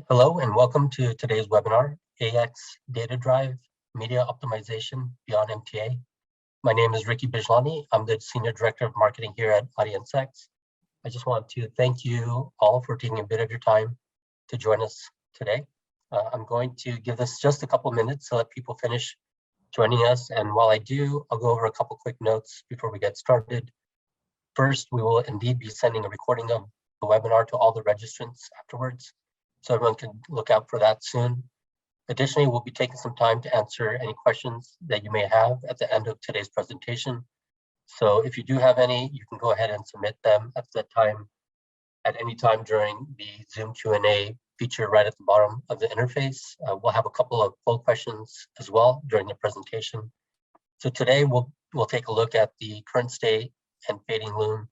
Hello and welcome to today's webinar, AX Data Drive, Media Optimization Beyond MTA. My name is Ricky Bijlani. I'm the Senior Director of Marketing here at AUDIENCEX. I just want to thank you all for taking a bit of your time to join us today. I'm going to give this just a couple minutes to let people finish joining us. And while I do, I'll go over a couple quick notes before we get started. First, we will indeed be sending a recording of the webinar to all the registrants afterwards, so everyone can look out for that soon. Additionally, we'll be taking some time to answer any questions that you may have at the end of today's presentation. So if you do have any, you can go ahead and submit them at any time during the Zoom Q&A feature right at the bottom of the interface. We'll have a couple of poll questions as well during the presentation. So today we'll take a look at the current state and fading loom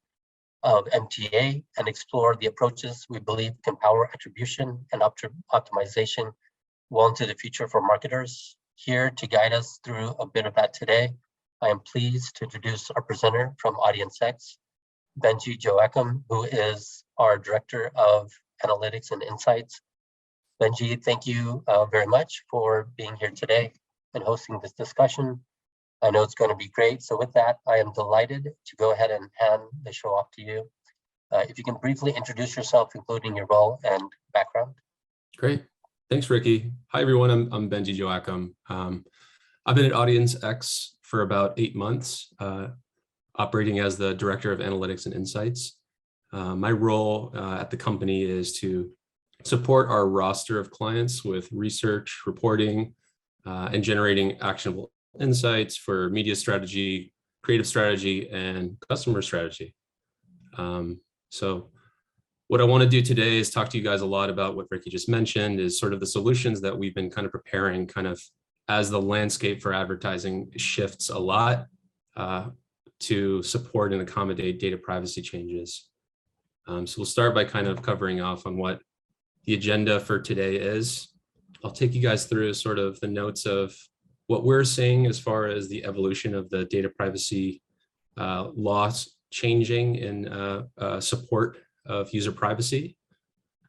of MTA and explore the approaches we believe can power attribution and optimization well into the future for marketers. Here to guide us through a bit of that today, I am pleased to introduce our presenter from AUDIENCEX, Benji Joachim, who is our Director of Analytics and Insights. Benji, thank you very much for being here today and hosting this discussion. I know it's going to be great. So with that, I am delighted to go ahead and hand the show off to you. If you can briefly introduce yourself, including your role and background. Great. Thanks, Ricky. Hi, everyone. I'm Benji Joachim. I've been at AUDIENCEX for about 8 months, operating as the Director of Analytics and Insights. My role at the company is to support our roster of clients with research, reporting, and generating actionable insights for media strategy, creative strategy, and customer strategy. So what I want to do today is talk to you guys a lot about what Ricky just mentioned, is sort of the solutions that we've been kind of preparing kind of as the landscape for advertising shifts a lot to support and accommodate data privacy changes. So we'll start by kind of covering off on what the agenda for today is. I'll take you guys through sort of the notes of what we're seeing as far as the evolution of the data privacy laws changing in support of user privacy.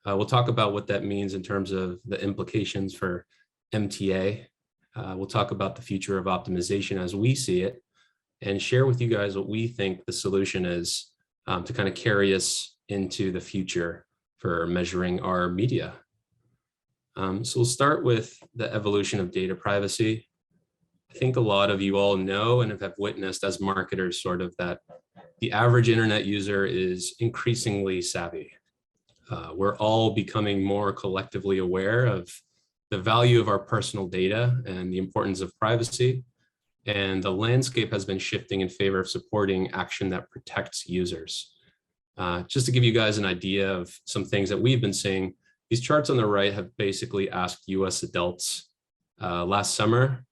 We'll talk about what that means in terms of the implications for MTA. We'll talk about the future of optimization as we see it, and share with you guys what we think the solution is to kind of carry us into the future for measuring our media. So we'll start with the evolution of data privacy. I think a lot of you all know and have witnessed as marketers sort of that the average internet user is increasingly savvy. We're all becoming more collectively aware of the value of our personal data and the importance of privacy. And the landscape has been shifting in favor of supporting action that protects users. Just to give you guys an idea of some things that we've been seeing, these charts on the right have basically asked US adults last summer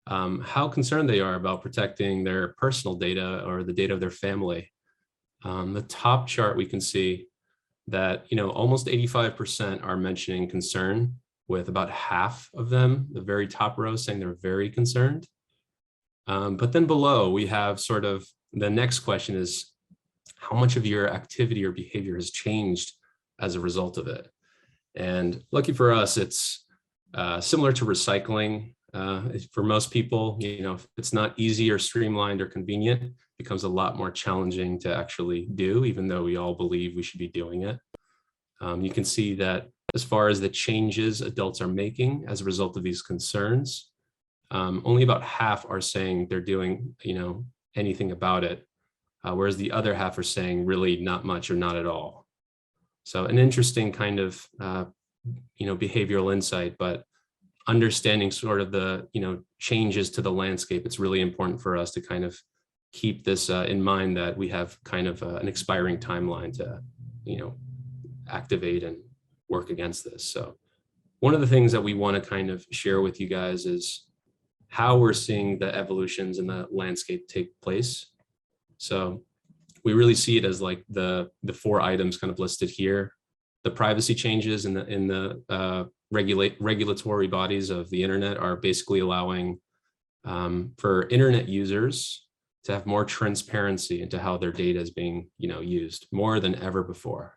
how concerned they are about protecting their personal data or the data of their family. The top chart, we can see that almost 85% are mentioning concern, with about half of them, the very top row, saying they're very concerned. But then below, we have sort of the next question is, how much of your activity or behavior has changed as a result of it? And lucky for us, it's similar to recycling. For most people, if it's not easy or streamlined or convenient, it becomes a lot more challenging to actually do, even though we all believe we should be doing it. You can see that as far as the changes adults are making as a result of these concerns, only about half are saying they're doing, anything about it, whereas the other half are saying really not much or not at all. So an interesting kind of, behavioral insight, but understanding sort of the, changes to the landscape, it's really important for us to kind of keep this in mind, that we have kind of an expiring timeline to, activate and work against this. So one of the things that we want to kind of share with you guys is how we're seeing the evolutions in the landscape take place. So we really see it as like the 4 items kind of listed here. The privacy changes in the regulatory bodies of the internet are basically allowing for internet users to have more transparency into how their data is being used more than ever before.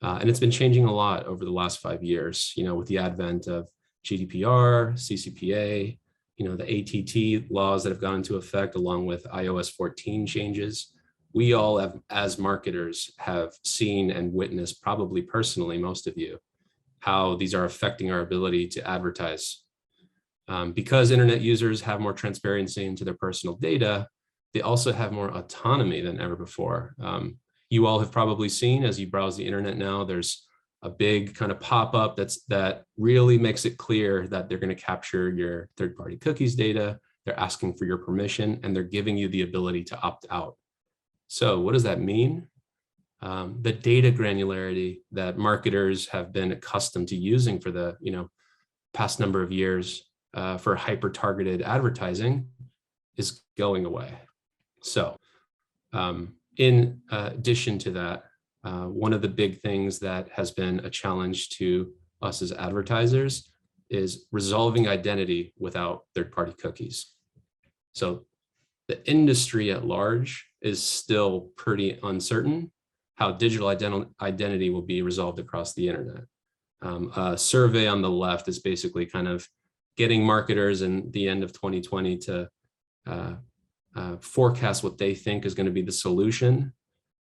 And it's been changing a lot over the last 5 years, with the advent of GDPR, CCPA, the ATT laws that have gone into effect, along with iOS 14 changes. We all have, as marketers, have seen and witnessed, probably personally, most of you, how these are affecting our ability to advertise. Because internet users have more transparency into their personal data, they also have more autonomy than ever before. You all have probably seen, as you browse the internet now, there's a big kind of pop-up that really makes it clear that they're going to capture your third-party cookies data, they're asking for your permission, and they're giving you the ability to opt out. So what does that mean? The data granularity that marketers have been accustomed to using for the past number of years for hyper-targeted advertising is going away. So in addition to that, one of the big things that has been a challenge to us as advertisers is resolving identity without third-party cookies. So the industry at large is still pretty uncertain how digital identity will be resolved across the internet. A survey on the left is basically kind of getting marketers in the end of 2020 to forecast what they think is going to be the solution,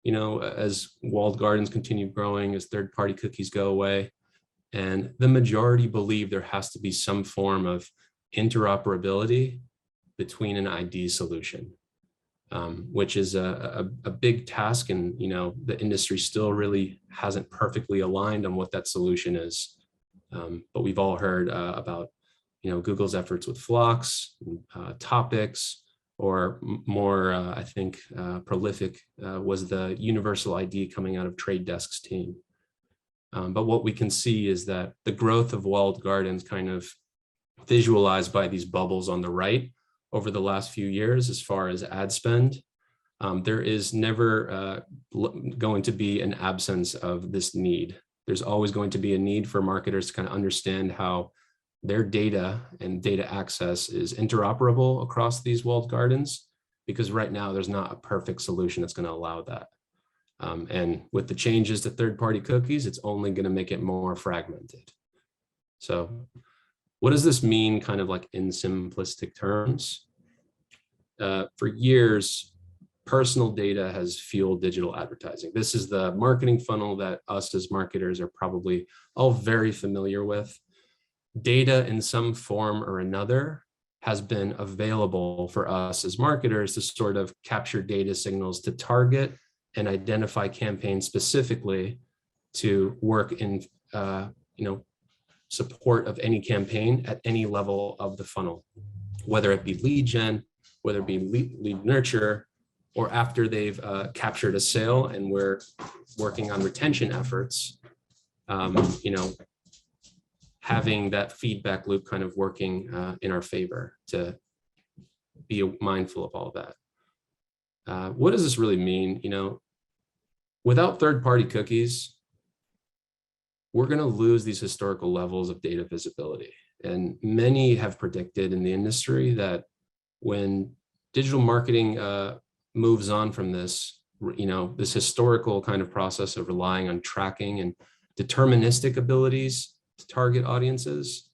as walled gardens continue growing, as third-party cookies go away. And the majority believe there has to be some form of interoperability between an ID solution, which is a big task. And, the industry still really hasn't perfectly aligned on what that solution is. But we've all heard about, Google's efforts with Flocks, topics, or more, I think, prolific was the universal ID coming out of Trade Desk's team. But what we can see is that the growth of walled gardens, kind of visualized by these bubbles on the right, over the last few years, as far as ad spend, there is never going to be an absence of this need. There's always going to be a need for marketers to kind of understand how their data and data access is interoperable across these walled gardens, because right now there's not a perfect solution that's going to allow that. And with the changes to third-party cookies, it's only going to make it more fragmented. So what does this mean, kind of like in simplistic terms? For years, personal data has fueled digital advertising. This is the marketing funnel that us as marketers are probably all very familiar with. Data in some form or another has been available for us as marketers to sort of capture data signals to target and identify campaigns specifically to work in support of any campaign at any level of the funnel, whether it be lead gen, whether it be lead nurture, or after they've captured a sale and we're working on retention efforts, having that feedback loop kind of working in our favor to be mindful of all that. What does this really mean? Without third-party cookies, we're going to lose these historical levels of data visibility. And many have predicted in the industry that when digital marketing moves on from this, this historical kind of process of relying on tracking and deterministic abilities to target audiences,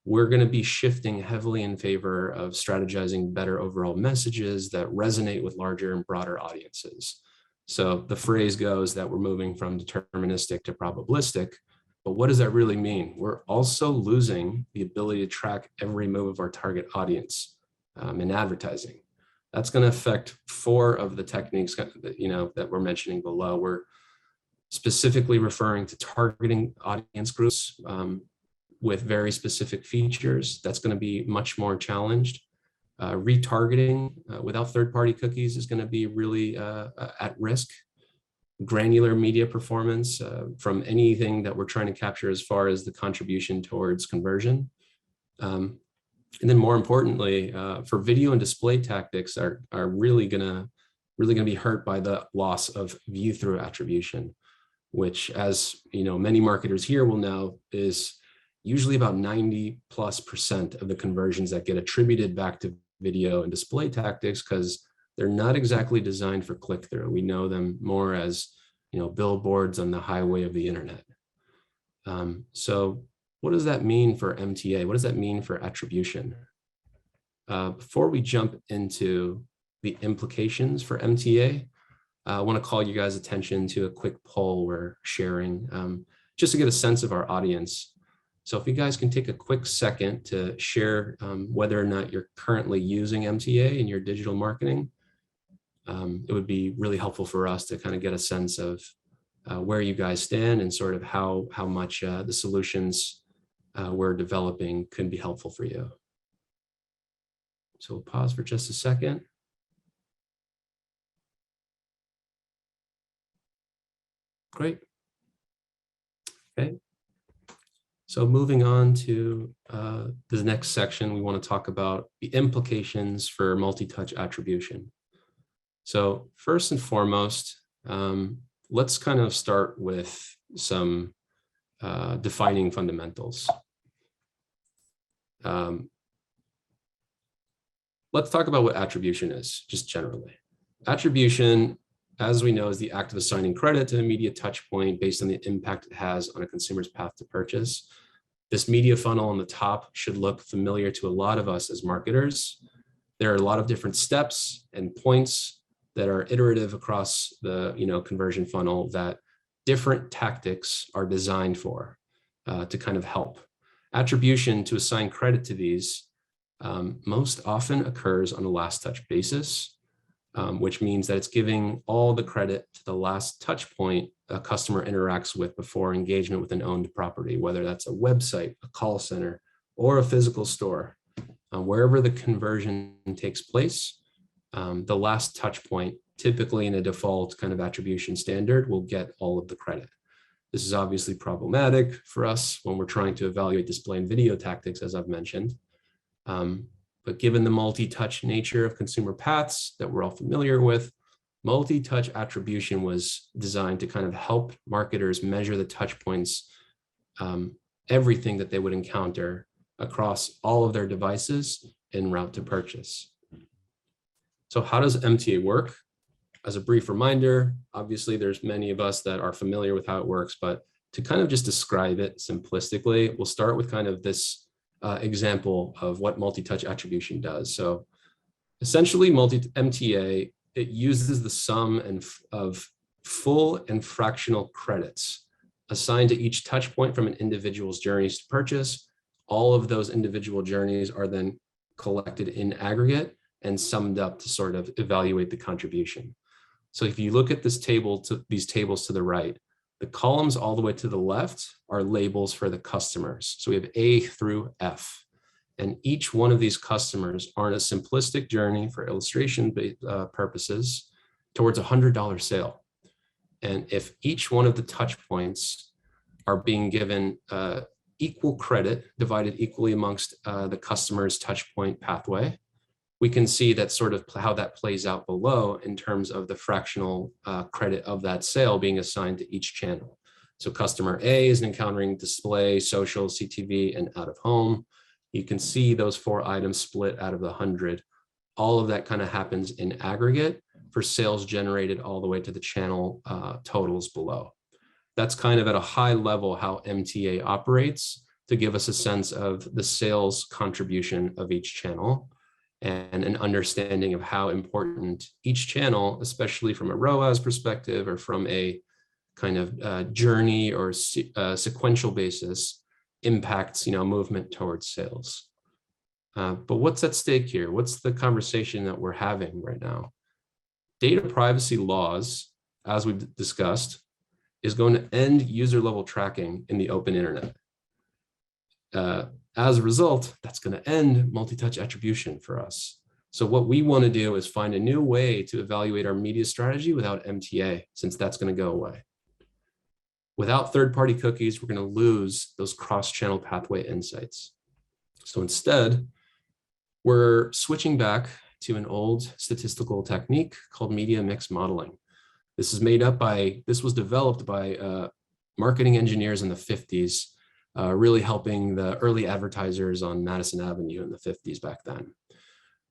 we're going to be shifting heavily in favor of strategizing better overall messages that resonate with larger and broader audiences. So the phrase goes that we're moving from deterministic to probabilistic, but what does that really mean? We're also losing the ability to track every move of our target audience in advertising. That's going to affect 4 of the techniques that we're mentioning below. We're specifically referring to targeting audience groups with very specific features. That's going to be much more challenged. Retargeting without third-party cookies is going to be really at risk. Granular media performance from anything that we're trying to capture as far as the contribution towards conversion. And then more importantly, for video and display tactics are really gonna be hurt by the loss of view-through attribution, which, as many marketers here will know, is usually about 90+% of the conversions that get attributed back to video and display tactics, because they're not exactly designed for click-through. We know them more as billboards on the highway of the internet. So what does that mean for MTA? What does that mean for attribution? Before we jump into the implications for MTA, I want to call you guys' attention to a quick poll we're sharing just to get a sense of our audience. So if you guys can take a quick second to share whether or not you're currently using MTA in your digital marketing, it would be really helpful for us to kind of get a sense of where you guys stand and sort of how much the solutions we're developing could be helpful for you. So we'll pause for just a second. Great. Okay. So moving on to the next section, we want to talk about the implications for multi-touch attribution. So first and foremost, let's kind of start with some defining fundamentals. Let's talk about what attribution is, just generally. Attribution, as we know, is the act of assigning credit to a media touch point based on the impact it has on a consumer's path to purchase. This media funnel on the top should look familiar to a lot of us as marketers. There are a lot of different steps and points that are iterative across the conversion funnel that different tactics are designed for to kind of help. Attribution, to assign credit to these, most often occurs on a last touch basis, which means that it's giving all the credit to the last touch point a customer interacts with before engagement with an owned property, whether that's a website, a call center, or a physical store. Wherever the conversion takes place, the last touch point, typically in a default kind of attribution standard, will get all of the credit. This is obviously problematic for us when we're trying to evaluate display and video tactics, as I've mentioned. But given the multi-touch nature of consumer paths that we're all familiar with, multi-touch attribution was designed to kind of help marketers measure the touch points, everything that they would encounter across all of their devices en route to purchase. So how does MTA work? As a brief reminder, obviously there's many of us that are familiar with how it works, but to kind of just describe it simplistically, we'll start with kind of this example of what multi-touch attribution does. So essentially MTA, it uses the sum of full and fractional credits assigned to each touch point from an individual's journeys to purchase. All of those individual journeys are then collected in aggregate and summed up to sort of evaluate the contribution. So if you look at this table, these tables to the right, the columns all the way to the left are labels for the customers. So we have A through F, and each one of these customers are on a simplistic journey for illustration purposes towards a $100 sale. And if each one of the touch points are being given equal credit divided equally amongst the customer's touch point pathway, we can see that sort of how that plays out below in terms of the fractional credit of that sale being assigned to each channel. So customer A is encountering display, social, CTV, and out of home. You can see those 4 items split out of the 100. All of that kind of happens in aggregate for sales generated all the way to the channel totals below. That's kind of at a high level how MTA operates to give us a sense of the sales contribution of each channel and an understanding of how important each channel, especially from a ROAS perspective or from a kind of journey or sequential basis, impacts movement towards sales. But what's at stake here? What's the conversation that we're having right now? Data privacy laws, as we've discussed, is going to end user level tracking in the open internet. As a result, that's going to end multi-touch attribution for us. So what we want to do is find a new way to evaluate our media strategy without MTA, since that's going to go away. Without third-party cookies, we're going to lose those cross-channel pathway insights. So instead, we're switching back to an old statistical technique called media mix modeling. This was developed by marketing engineers in the 50s, really helping the early advertisers on Madison Avenue in the 50s back then.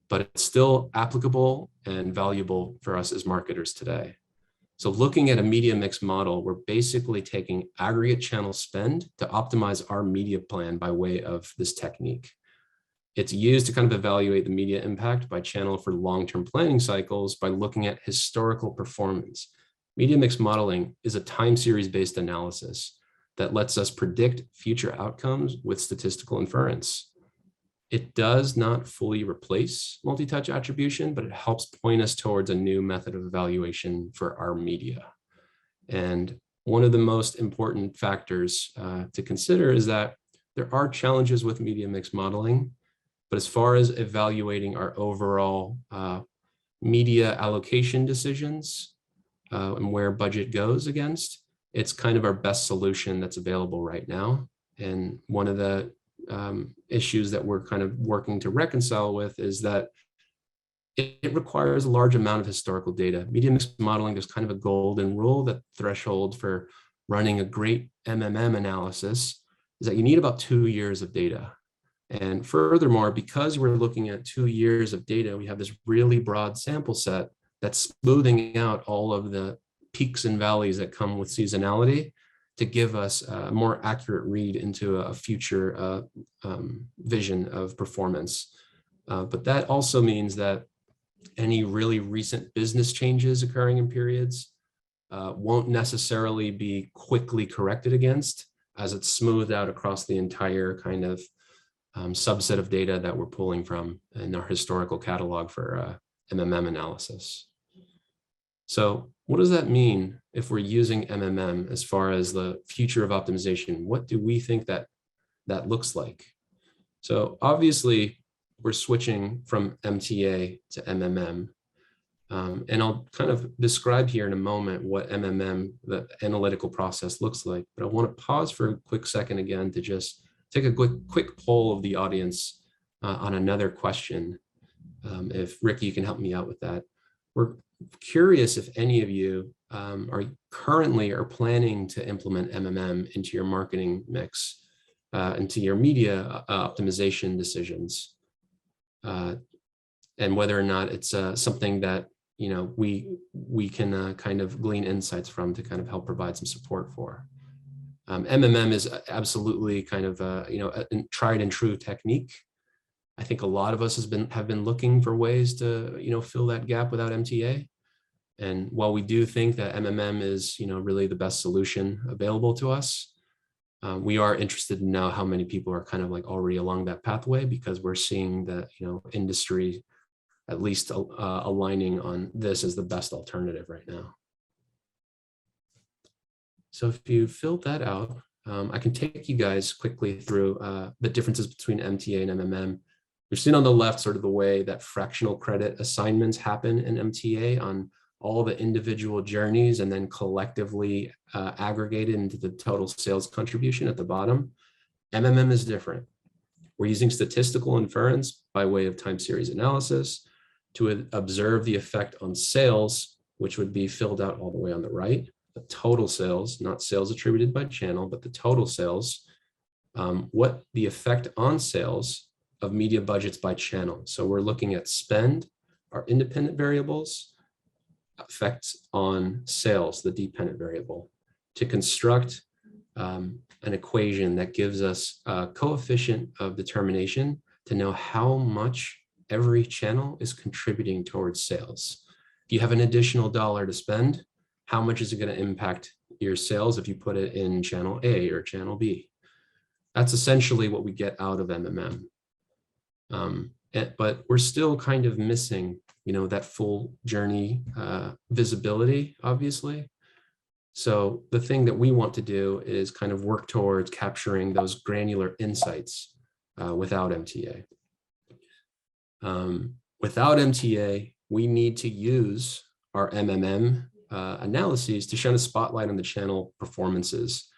But it's still applicable and valuable for us as marketers today. So looking at a media mix model, we're basically taking aggregate channel spend to optimize our media plan by way of this technique. It's used to kind of evaluate the media impact by channel for long-term planning cycles by looking at historical performance. Media mix modeling is a time series-based analysis that lets us predict future outcomes with statistical inference. It does not fully replace multi-touch attribution, but it helps point us towards a new method of evaluation for our media. And one of the most important factors to consider is that there are challenges with media mix modeling, but as far as evaluating our overall media allocation decisions and where budget goes against, it's kind of our best solution that's available right now. And one of the issues that we're kind of working to reconcile with is that it requires a large amount of historical data. Media mix modeling, there's kind of a golden rule that threshold for running a great MMM analysis is that you need about 2 years of data. And furthermore, because we're looking at 2 years of data, we have this really broad sample set that's smoothing out all of the peaks and valleys that come with seasonality to give us a more accurate read into a future vision of performance. But that also means that any really recent business changes occurring in periods won't necessarily be quickly corrected against, as it's smoothed out across the entire kind of subset of data that we're pulling from in our historical catalog for MMM analysis. So what does that mean if we're using MMM as far as the future of optimization? What do we think that looks like? So obviously, we're switching from MTA to MMM. And I'll kind of describe here in a moment what MMM, the analytical process, looks like. But I want to pause for a quick second again to just take a quick poll of the audience on another question. If Ricky, you can help me out with that. We're curious if any of you are currently or planning to implement MMM into your marketing mix, into your media optimization decisions, and whether or not it's something that we can kind of glean insights from to kind of help provide some support for. MMM is absolutely kind of a tried and true technique. I think a lot of us have been looking for ways to fill that gap without MTA. And while we do think that MMM is really the best solution available to us, we are interested to know how many people are kind of like already along that pathway, because we're seeing that industry at least aligning on this as the best alternative right now. So if you filled that out, I can take you guys quickly through the differences between MTA and MMM. We've seen on the left sort of the way that fractional credit assignments happen in MTA on all the individual journeys and then collectively aggregated into the total sales contribution at the bottom. MMM is different. We're using statistical inference by way of time series analysis to observe the effect on sales, which would be filled out all the way on the right. The total sales, not sales attributed by channel, but the total sales, what the effect on sales of media budgets by channel. So we're looking at spend, our independent variables, effects on sales, the dependent variable, to construct an equation that gives us a coefficient of determination to know how much every channel is contributing towards sales. If you have an additional dollar to spend, how much is it going to impact your sales if you put it in channel A or channel B? That's essentially what we get out of MMM. But we're still kind of missing, that full journey visibility, obviously. So the thing that we want to do is kind of work towards capturing those granular insights without MTA. Without MTA, we need to use our MMM analyses to shine a spotlight on the channel performances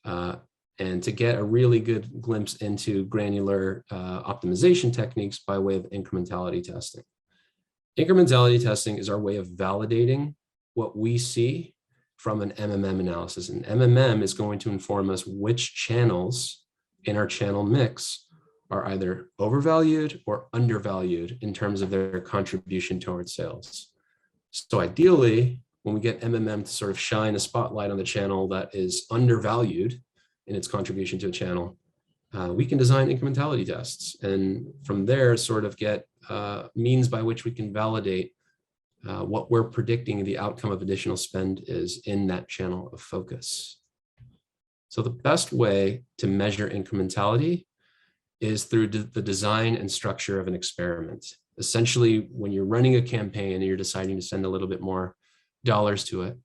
and to get a really good glimpse into granular optimization techniques by way of incrementality testing. Incrementality testing is our way of validating what we see from an MMM analysis. And MMM is going to inform us which channels in our channel mix are either overvalued or undervalued in terms of their contribution towards sales. So ideally, when we get MMM to sort of shine a spotlight on the channel that is undervalued in its contribution to a channel, we can design incrementality tests, and from there sort of get means by which we can validate what we're predicting the outcome of additional spend is in that channel of focus. So the best way to measure incrementality is through the design and structure of an experiment. Essentially, when you're running a campaign and you're deciding to send a little bit more dollars to it,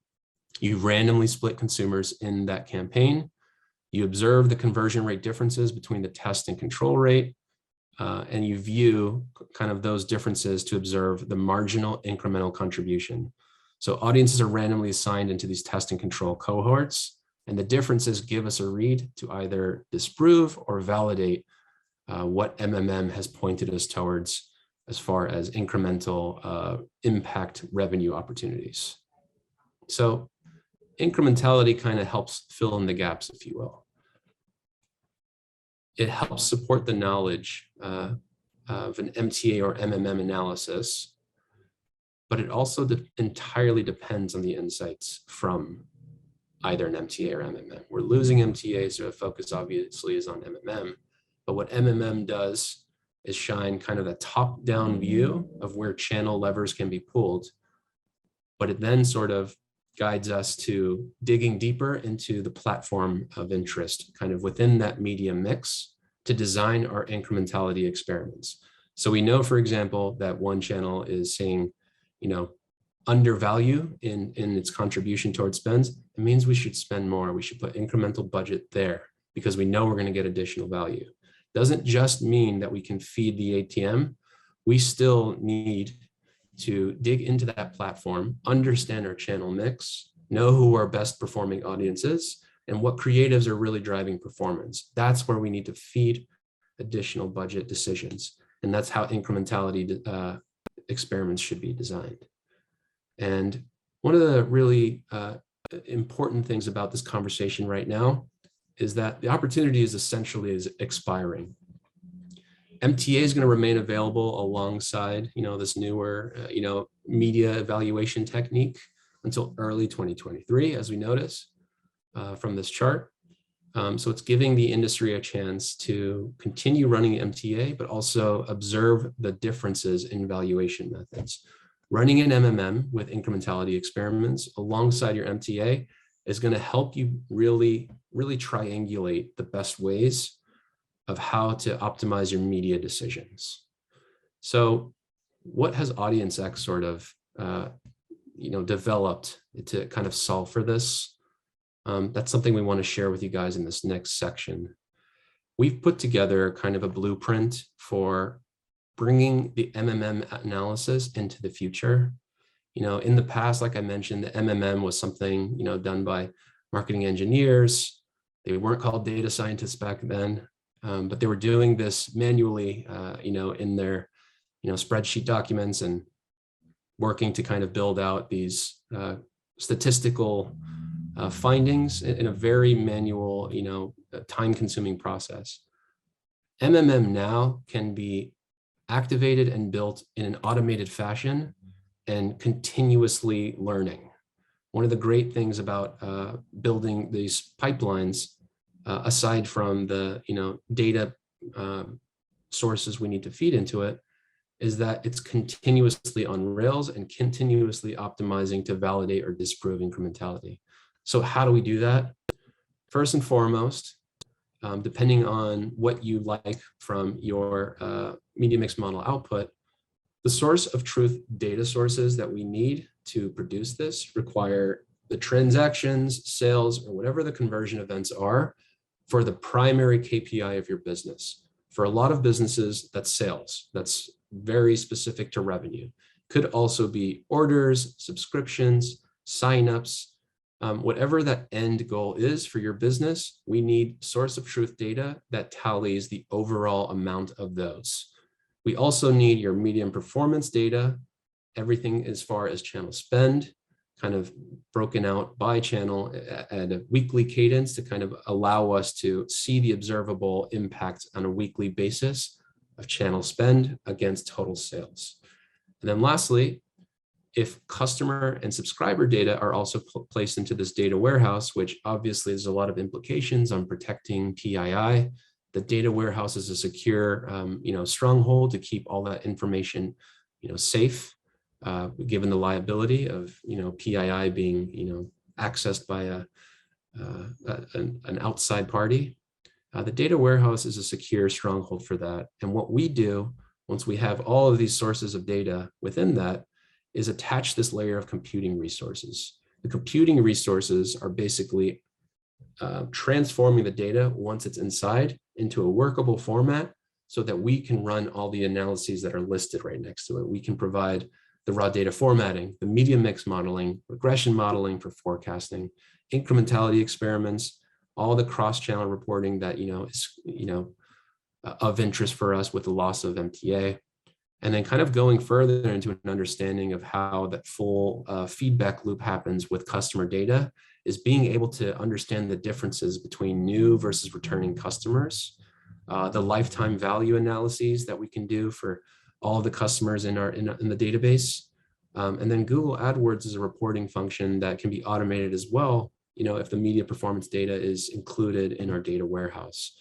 you randomly split consumers in that campaign. You observe the conversion rate differences between the test and control rate, and you view kind of those differences to observe the marginal incremental contribution. So audiences are randomly assigned into these test and control cohorts, and the differences give us a read to either disprove or validate what MMM has pointed us towards as far as incremental impact revenue opportunities. So incrementality kind of helps fill in the gaps, if you will. It helps support the knowledge of an MTA or MMM analysis, but it also entirely depends on the insights from either an MTA or MMM. We're losing MTA, so the focus obviously is on MMM, but what MMM does is shine kind of a top-down view of where channel levers can be pulled, but it then sort of guides us to digging deeper into the platform of interest, kind of within that media mix, to design our incrementality experiments. So we know, for example, that one channel is seeing, undervalue in its contribution towards spends. It means we should spend more. We should put incremental budget there because we know we're going to get additional value. Doesn't just mean that we can feed the ATM. We still need to dig into that platform, understand our channel mix, know who our best performing audience is, and what creatives are really driving performance. That's where we need to feed additional budget decisions. And that's how incrementality experiments should be designed. And one of the really important things about this conversation right now is that the opportunity is essentially expiring. MTA is going to remain available alongside, this newer, media evaluation technique until early 2023, as we notice from this chart. So it's giving the industry a chance to continue running MTA, but also observe the differences in valuation methods. Running an MMM with incrementality experiments alongside your MTA is going to help you really triangulate the best ways of how to optimize your media decisions. So what has AUDIENCEX sort of, developed to kind of solve for this? That's something we want to share with you guys in this next section. We've put together kind of a blueprint for bringing the MMM analysis into the future. In the past, like I mentioned, the MMM was something, done by marketing engineers. They weren't called data scientists back then. But they were doing this manually, in their, spreadsheet documents and working to kind of build out these statistical findings in a very manual, time-consuming process. MMM now can be activated and built in an automated fashion and continuously learning. One of the great things about building these pipelines, aside from the data sources we need to feed into it, is that it's continuously on rails and continuously optimizing to validate or disprove incrementality. So how do we do that? First and foremost, depending on what you like from your media mix model output, the source of truth data sources that we need to produce this require the transactions, sales, or whatever the conversion events are for the primary KPI of your business. For a lot of businesses, that's sales. That's very specific to revenue. Could also be orders, subscriptions, signups, whatever that end goal is for your business, we need source of truth data that tallies the overall amount of those. We also need your medium performance data, everything as far as channel spend, kind of broken out by channel at a weekly cadence to kind of allow us to see the observable impact on a weekly basis of channel spend against total sales. And then lastly, if customer and subscriber data are also placed into this data warehouse, which obviously there's a lot of implications on protecting PII, the data warehouse is a secure, stronghold to keep all that information, safe, given the liability of, PII being, accessed by an outside party. The data warehouse is a secure stronghold for that. And what we do once we have all of these sources of data within that is attach this layer of computing resources. The computing resources are basically transforming the data once it's inside into a workable format so that we can run all the analyses that are listed right next to it. We can provide the raw data formatting, the media mix modeling, regression modeling for forecasting, incrementality experiments, all the cross-channel reporting that is of interest for us with the loss of MTA. And then kind of going further into an understanding of how that full feedback loop happens with customer data is being able to understand the differences between new versus returning customers, the lifetime value analyses that we can do for all the customers in the database. And then Google AdWords is a reporting function that can be automated as well, if the media performance data is included in our data warehouse.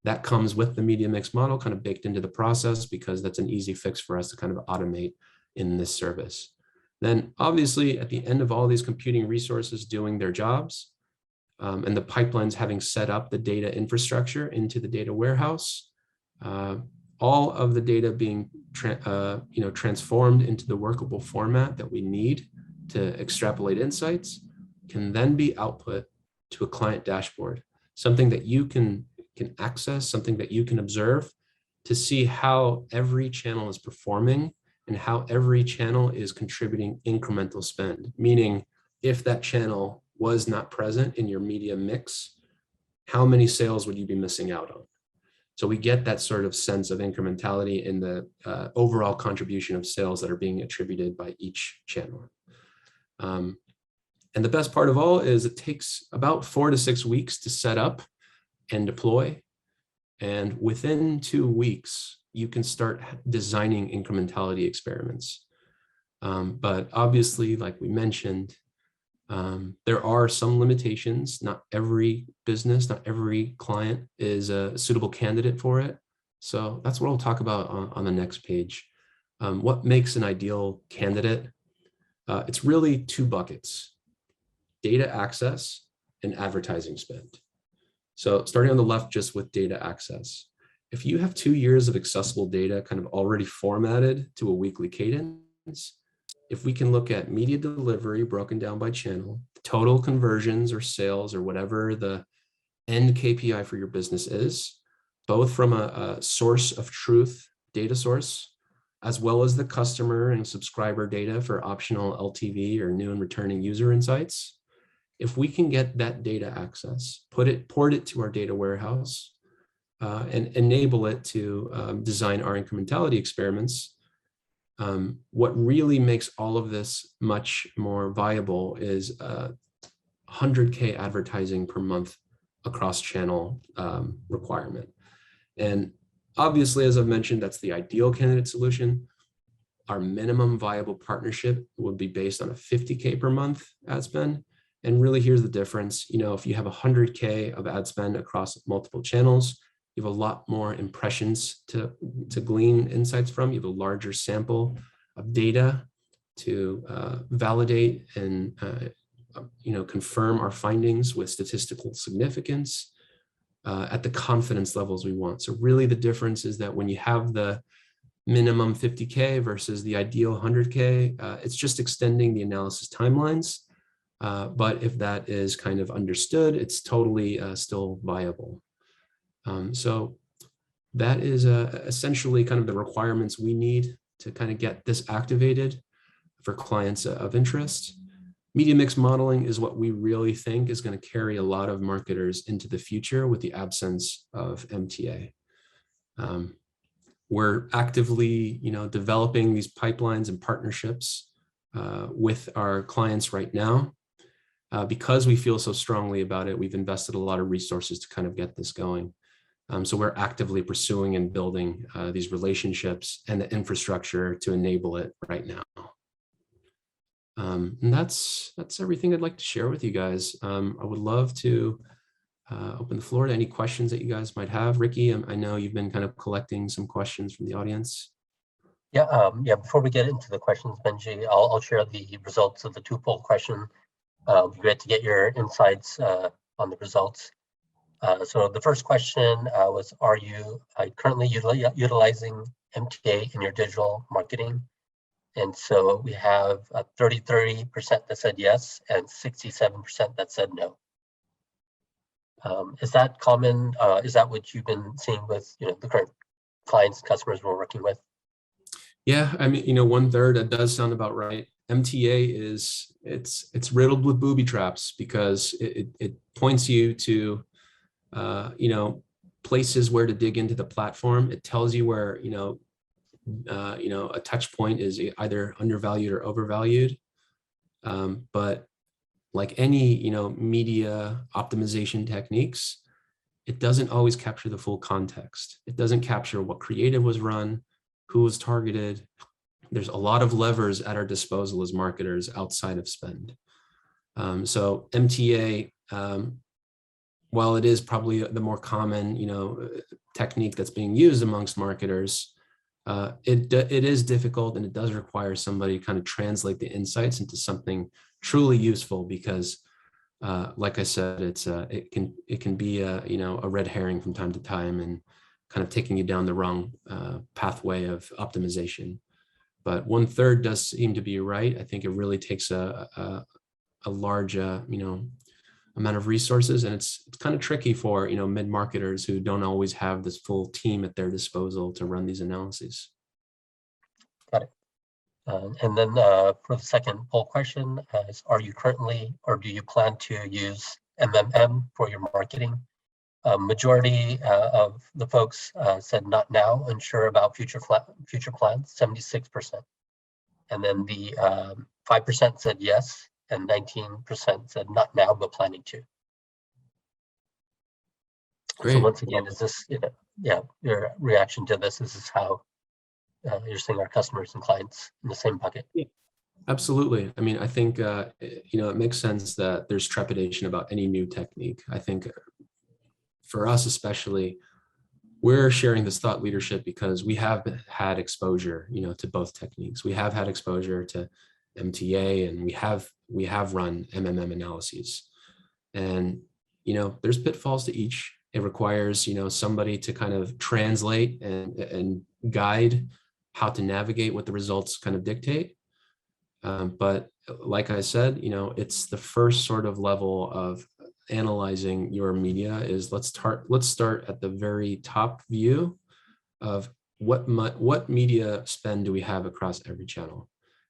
That comes with the media mix model kind of baked into the process because that's an easy fix for us to kind of automate in this service. Then obviously at the end of all these computing resources doing their jobs and the pipelines having set up the data infrastructure into the data warehouse, all of the data being transformed into the workable format that we need to extrapolate insights can then be output to a client dashboard, something that you can access, something that you can observe to see how every channel is performing and how every channel is contributing incremental spend. Meaning, if that channel was not present in your media mix, how many sales would you be missing out on? So we get that sort of sense of incrementality in the overall contribution of sales that are being attributed by each channel. And the best part of all is it takes about 4 to 6 weeks to set up and deploy. And within 2 weeks, you can start designing incrementality experiments. But obviously, like we mentioned, there are some limitations. Not every business, not every client is a suitable candidate for it. So that's what I'll talk about on the next page. What makes an ideal candidate? It's really 2 buckets: data access and advertising spend. So starting on the left, just with data access. If you have 2 years of accessible data kind of already formatted to a weekly cadence, if we can look at media delivery broken down by channel, total conversions or sales or whatever the end KPI for your business is, both from a source of truth data source, as well as the customer and subscriber data for optional LTV or new and returning user insights. If we can get that data access, port it to our data warehouse, and enable it to design our incrementality experiments, what really makes all of this much more viable is 100K advertising per month across channel requirement. And obviously, as I've mentioned, that's the ideal candidate solution. Our minimum viable partnership would be based on a 50K per month ad spend. And really, here's the difference. If you have 100K of ad spend across multiple channels, you have a lot more impressions to glean insights from. You have a larger sample of data to validate and confirm our findings with statistical significance at the confidence levels we want. So really, the difference is that when you have the minimum 50K versus the ideal 100K, it's just extending the analysis timelines. But if that is kind of understood, it's totally still viable. So that is essentially kind of the requirements we need to kind of get this activated for clients of interest. Media mix modeling is what we really think is going to carry a lot of marketers into the future with the absence of MTA. We're actively, developing these pipelines and partnerships with our clients right now. Because we feel so strongly about it, we've invested a lot of resources to kind of get this going. So we're actively pursuing and building these relationships and the infrastructure to enable it right now. And that's everything I'd like to share with you guys. I would love to open the floor to any questions that you guys might have. Ricky, I know you've been kind of collecting some questions from the audience. Yeah, before we get into the questions, Benji, I'll share the results of the two-poll question. It'll be great to get your insights on the results. So the first question was, are you currently utilizing MTA in your digital marketing? And so we have 33% that said yes and 67% that said no. Is that common? Is that what you've been seeing with the current clients, customers we're working with? Yeah, I mean, 1/3, that does sound about right. MTA it's riddled with booby traps because it points you to places where to dig into the platform. It tells you where a touch point is either undervalued or overvalued. But like any media optimization techniques, it doesn't always capture the full context. It doesn't capture what creative was run, who was targeted. There's a lot of levers at our disposal as marketers outside of spend. So MTA, while it is probably the more common technique that's being used amongst marketers, it is difficult, and it does require somebody to kind of translate the insights into something truly useful, because like I said, it can be a red herring from time to time and kind of taking you down the wrong pathway of optimization. But 1/3 does seem to be right. I think it really takes a large amount of resources, and it's kind of tricky for mid-marketers who don't always have this full team at their disposal to run these analyses. Got it. And then for the second poll question, is, are you currently, or do you plan to use MMM for your marketing? Majority of the folks said not now, unsure about future plans, 76%. And then the 5% said yes, and 19% said not now, but planning to. Great. So once again, is this, your reaction to this? Is this how you're seeing our customers and clients in the same bucket? Yeah, absolutely. I mean, I think, it makes sense that there's trepidation about any new technique. I think for us especially, we're sharing this thought leadership because we have had exposure, to both techniques. We have had exposure to MTA, and we have run MMM analyses. And, there's pitfalls to each. It requires, somebody to kind of translate and guide how to navigate what the results kind of dictate. But like I said, it's the first sort of level of analyzing your media is let's start at the very top view of what media spend do we have across every channel.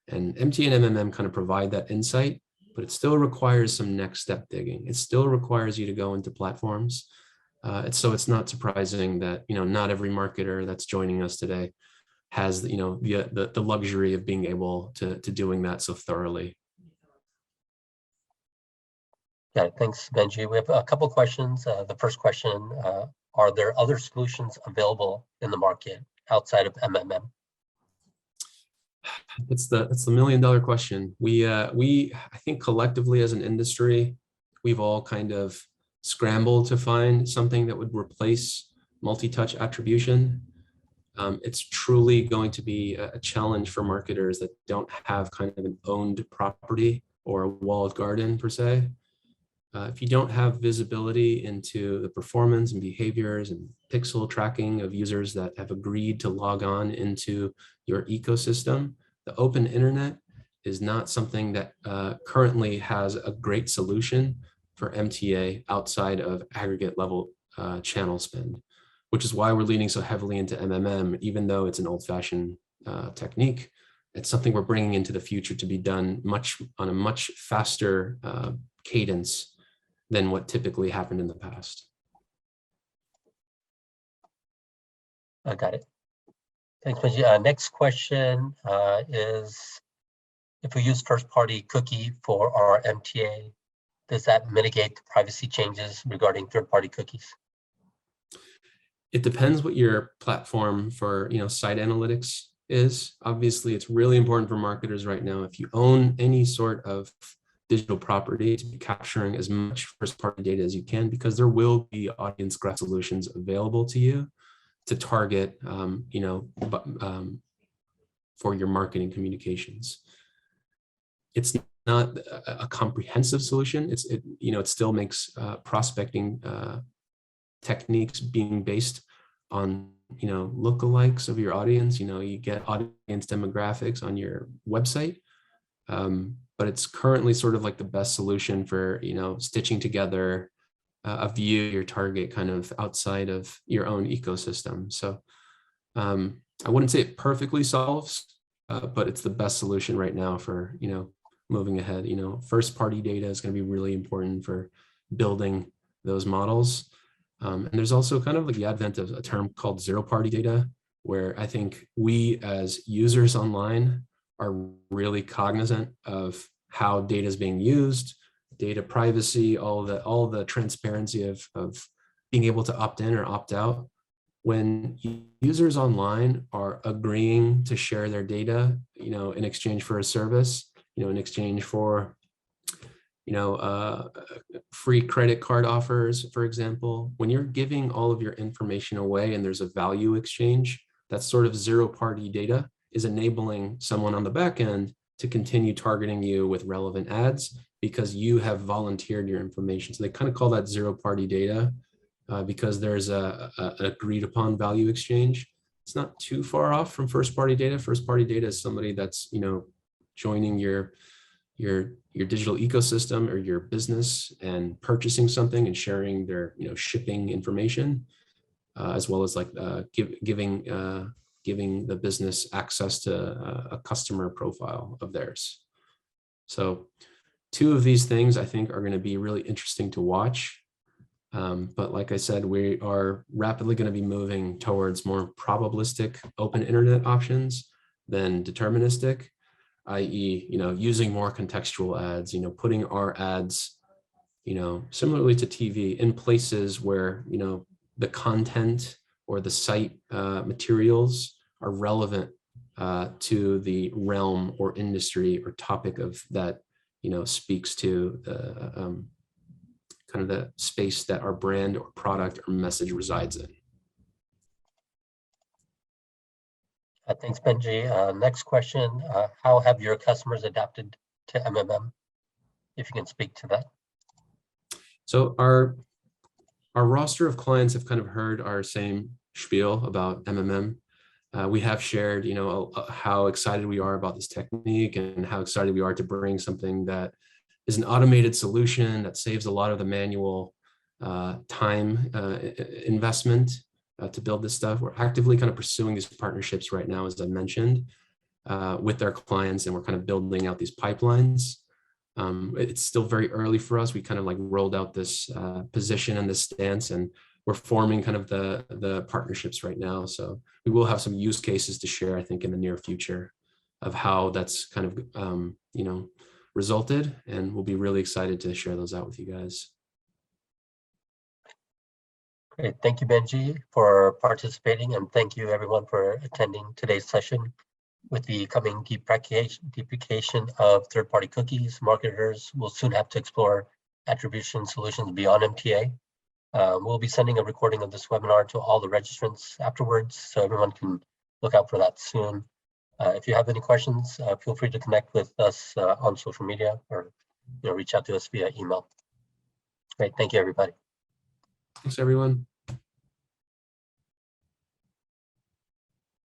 And MTA and MMM kind of provide that insight, but it still requires some next step digging. It still requires you to go into platforms. So it's not surprising that, not every marketer that's joining us today has, the luxury of being able to doing that so thoroughly. Yeah, thanks, Benji. We have a couple questions. The first question, are there other solutions available in the market outside of MMM? It's the $1 million question. We I think collectively as an industry, we've all kind of scrambled to find something that would replace multi-touch attribution. It's truly going to be a challenge for marketers that don't have kind of an owned property or a walled garden per se. If you don't have visibility into the performance and behaviors and pixel tracking of users that have agreed to log on into your ecosystem, the open internet is not something that currently has a great solution for MTA outside of aggregate level channel spend, which is why we're leaning so heavily into MMM, even though it's an old-fashioned technique. It's something we're bringing into the future to be done on a much faster cadence than what typically happened in the past. I got it. Thanks, Benji. Next question is, if we use first-party cookie for our MTA, does that mitigate the privacy changes regarding third-party cookies? It depends what your platform for site analytics is. Obviously, it's really important for marketers right now. If you own any sort of digital property, to be capturing as much first-party data as you can, because there will be audience graph solutions available to you to target, for your marketing communications. It's not a comprehensive solution. It still makes prospecting techniques being based on lookalikes of your audience. You get audience demographics on your website, but it's currently sort of like the best solution for stitching together a view of your target kind of outside of your own ecosystem. So I wouldn't say it perfectly solves, but it's the best solution right now for moving ahead. First party data is going to be really important for building those models. And there's also kind of like the advent of a term called zero party data, where I think we as users online are really cognizant of how data is being used, data privacy, all the transparency of being able to opt in or opt out. When users online are agreeing to share their data, in exchange for a service, in exchange for, free credit card offers, for example, when you're giving all of your information away and there's a value exchange, that sort of zero party data is enabling someone on the back end to continue targeting you with relevant ads because you have volunteered your information. So they kind of call that zero party data because there's an agreed upon value exchange. It's not too far off from first party data. First party data is somebody that's, joining your digital ecosystem or your business and purchasing something and sharing their, shipping information, as well as like giving the business access to a customer profile of theirs. So two of these things I think are going to be really interesting to watch. But like I said, we are rapidly going to be moving towards more probabilistic open internet options than deterministic, i.e., using more contextual ads, putting our ads, similarly to TV in places where, the content or the site materials are relevant to the realm or industry or topic of that, speaks to the kind of the space that our brand or product or message resides in. Thanks, Benji. Next question, how have your customers adapted to MMM? If you can speak to that. So our roster of clients have kind of heard our same spiel about MMM. We have shared, how excited we are about this technique and how excited we are to bring something that is an automated solution that saves a lot of the manual time investment to build this stuff. We're actively kind of pursuing these partnerships right now, as I mentioned, with our clients, and we're kind of building out these pipelines. It's still very early for us. We kind of like rolled out this position and this stance, and we're forming kind of the partnerships right now. So we will have some use cases to share, I think, in the near future of how that's kind of, resulted, and we'll be really excited to share those out with you guys. Great. Thank you, Benji, for participating, and thank you everyone for attending today's session. With the coming deprecation of third-party cookies, marketers will soon have to explore attribution solutions beyond MTA. We'll be sending a recording of this webinar to all the registrants afterwards, so everyone can look out for that soon. If you have any questions, feel free to connect with us on social media or reach out to us via email. Great. Thank you, everybody. Thanks, everyone.